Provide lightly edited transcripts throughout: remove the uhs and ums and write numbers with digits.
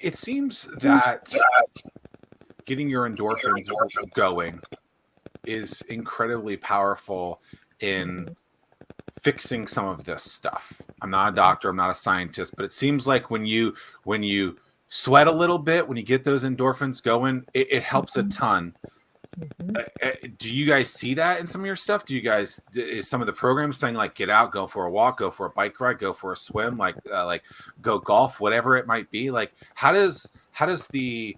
it seems that getting your endorphins going is incredibly powerful in fixing some of this stuff. I'm not a doctor, I'm not a scientist, but it seems like when you sweat a little bit, when you get those endorphins going, it helps a ton. Do you guys see that in some of your stuff? Is some of the programs saying like get out, go for a walk, go for a bike ride, go for a swim, like go golf, whatever it might be? Like how does the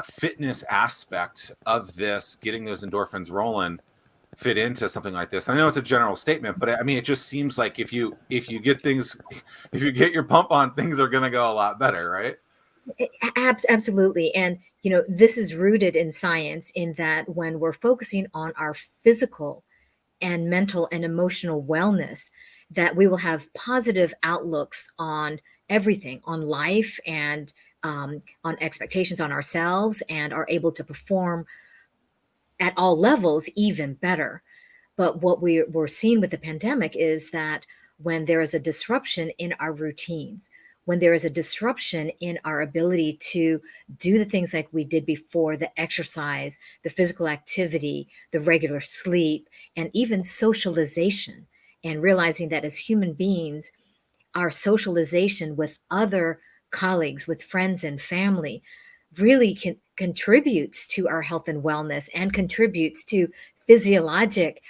fitness aspect of this, getting those endorphins rolling, fit into something like this? I know it's a general statement, but I mean, it just seems like if you get your pump on, things are going to go a lot better, right? Absolutely. And, this is rooted in science in that when we're focusing on our physical and mental and emotional wellness, that we will have positive outlooks on everything, on life and on expectations on ourselves, and are able to perform at all levels even better. But what we're seeing with the pandemic is that when there is a disruption in our routines, when there is a disruption in our ability to do the things like we did before, the exercise, the physical activity, the regular sleep, and even socialization, and realizing that as human beings, our socialization with other colleagues, with friends and family, really contributes to our health and wellness, and contributes to physiologic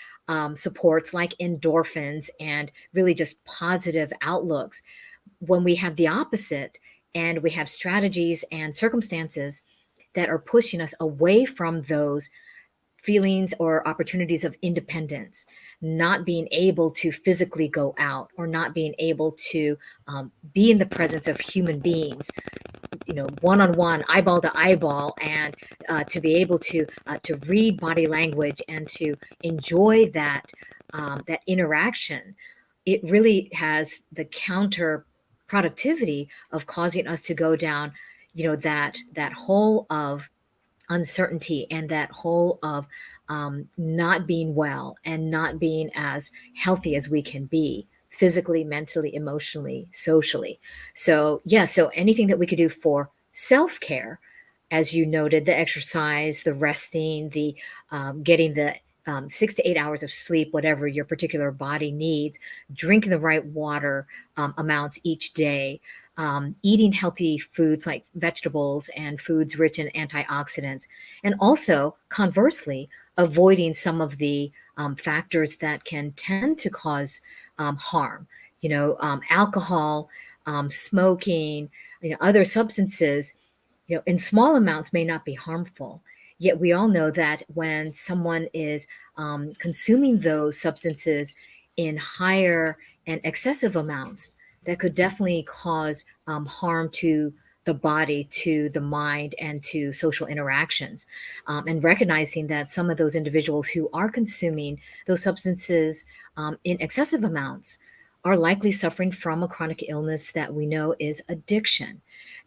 supports like endorphins and really just positive outlooks. When we have the opposite, and we have strategies and circumstances that are pushing us away from those feelings or opportunities of independence, not being able to physically go out, or not being able to be in the presence of human beings, one-on-one, eyeball to eyeball, and to be able to read body language and to enjoy that interaction, it really has the counter productivity of causing us to go down, that hole of uncertainty, and that hole of not being well and not being as healthy as we can be physically, mentally, emotionally, socially. So, yeah, so anything that we could do for self care, as you noted, the exercise, the resting, the getting the 6 to 8 hours of sleep, whatever your particular body needs, drinking the right water amounts each day, eating healthy foods like vegetables and foods rich in antioxidants, and also conversely, avoiding some of the factors that can tend to cause harm, alcohol, smoking, other substances, in small amounts may not be harmful. Yet we all know that when someone is consuming those substances in higher and excessive amounts, that could definitely cause harm to the body, to the mind, and to social interactions. And recognizing that some of those individuals who are consuming those substances in excessive amounts are likely suffering from a chronic illness that we know is addiction.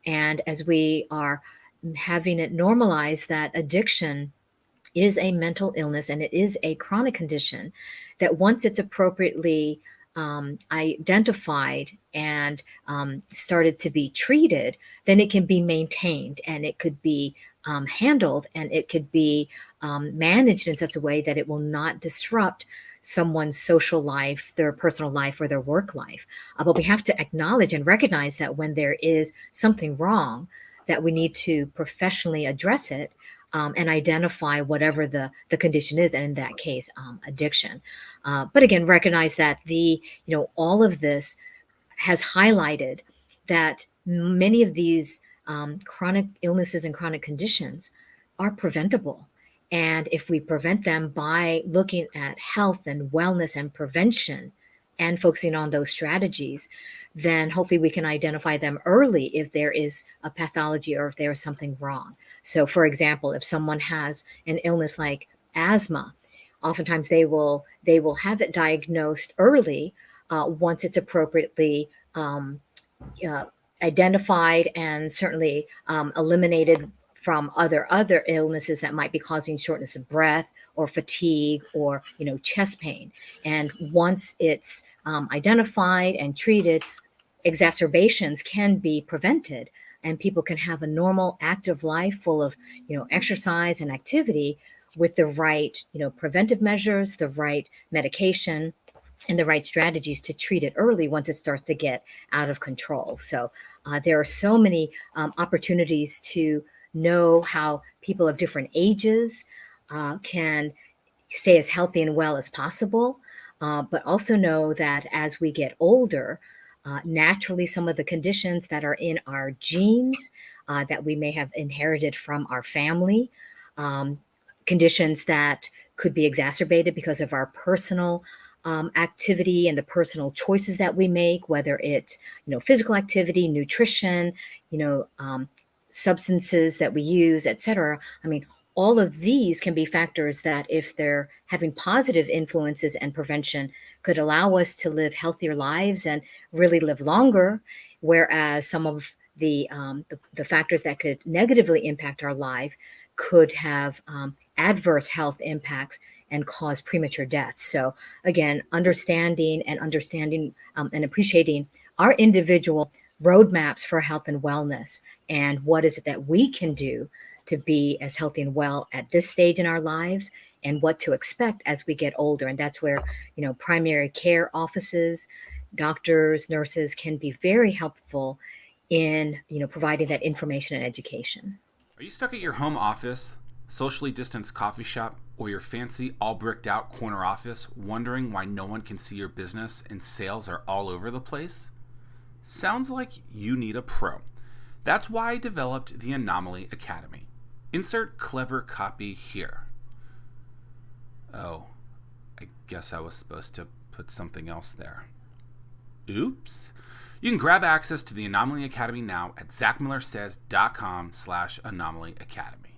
And as we are having it normalized that addiction is a mental illness and it is a chronic condition, that once it's appropriately identified and started to be treated, then it can be maintained, and it could be handled, and it could be managed in such a way that it will not disrupt someone's social life, their personal life, or their work life. But we have to acknowledge and recognize that when there is something wrong, that we need to professionally address it and identify whatever the condition is, and in that case, addiction. But again, recognize that all of this has highlighted that many of these chronic illnesses and chronic conditions are preventable. And if we prevent them by looking at health and wellness and prevention and focusing on those strategies, then hopefully we can identify them early if there is a pathology or if there is something wrong. So, for example, if someone has an illness like asthma, oftentimes they will have it diagnosed early once it's appropriately identified, and certainly eliminated from other illnesses that might be causing shortness of breath or fatigue or chest pain. And once it's identified and treated, exacerbations can be prevented. and people can have a normal, active life full of, exercise and activity with the right, preventive measures, the right medication, and the right strategies to treat it early once it starts to get out of control. So there are so many opportunities to know how people of different ages can stay as healthy and well as possible, but also know that as we get older, naturally some of the conditions that are in our genes that we may have inherited from our family, um, conditions that could be exacerbated because of our personal activity and the personal choices that we make, whether it's physical activity, nutrition, substances that we use, etc. I mean, all of these can be factors that, if they're having positive influences and prevention, could allow us to live healthier lives and really live longer. Whereas some of the factors that could negatively impact our life could have adverse health impacts and cause premature deaths. So again, understanding and appreciating our individual roadmaps for health and wellness, and what is it that we can do to be as healthy and well at this stage in our lives, and what to expect as we get older. And that's where, primary care offices, doctors, nurses can be very helpful in, providing that information and education. Are you stuck at your home office, socially distanced coffee shop, or your fancy, all bricked out corner office, wondering why no one can see your business and sales are all over the place? Sounds like you need a pro. That's why I developed the Anomaly Academy. Insert clever copy here. Oh, I guess I was supposed to put something else there. Oops. You can grab access to the Anomaly Academy now at zackmillersays.com/Anomaly Academy.